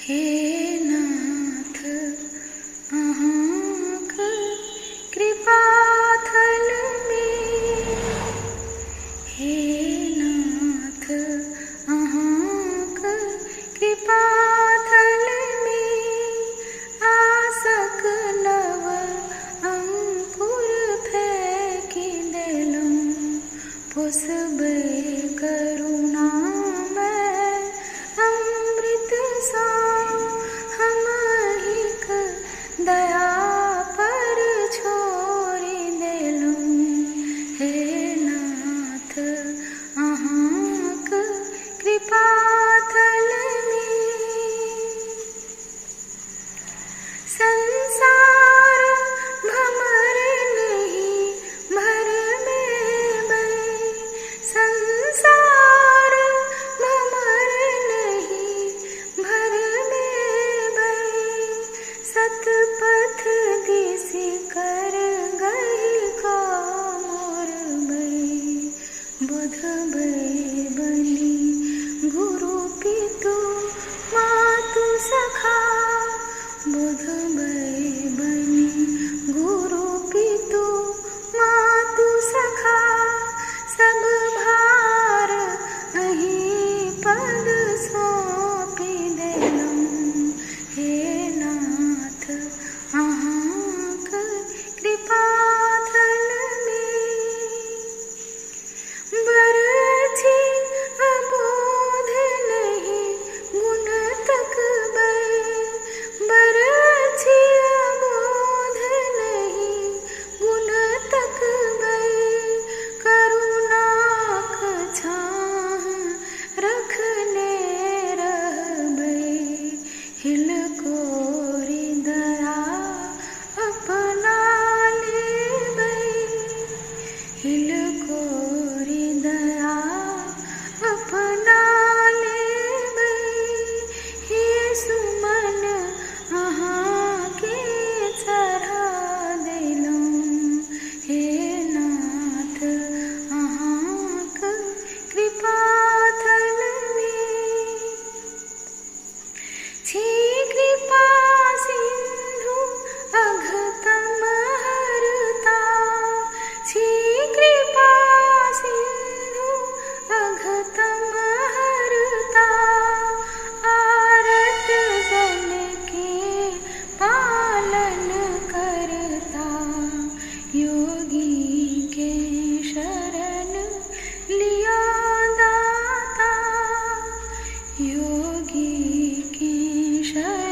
हे नाथ अहाँक कृपा थल में, हे नाथ अहाँक कृपा थल में आसक नव अंकुर फेंकि देलहुँ, पोसबै करुणा दया पर छोड़ि देलहुँ, हे नाथ अहाँक कृपा थल में। संसार भमर नहीं भर में बहे, संसार भमर नहीं भर में बहे, सतपथ दिस कर गई का मोर बई, बुधबै बनी गुरु पितु मातु सखा, बुधबै बनी गुरु पितु मातु सखा, सब भार अहीं पद सौंपि देलहुँ, हे नाथ अहाँक कृपा थल में। बरछी अबोध नहीं गुण तकबै, बरछी अबोध नहीं गुण तकबै, करुणाक छाह रखने रहबै, हिलकोरि दया अपना लेबै, हिलकोरि दया अपना लेबै, हे सुमन अहाँके चढ़ा देलहुँ, हे नाथ अहाँक कृपा थल में। छी कृपा सिंधु अघतम हरता, छी कृपा सिंधु अघतम हरता, आरत जन के पालन करता, योगी के शरण लिया दाता, योगी के शरण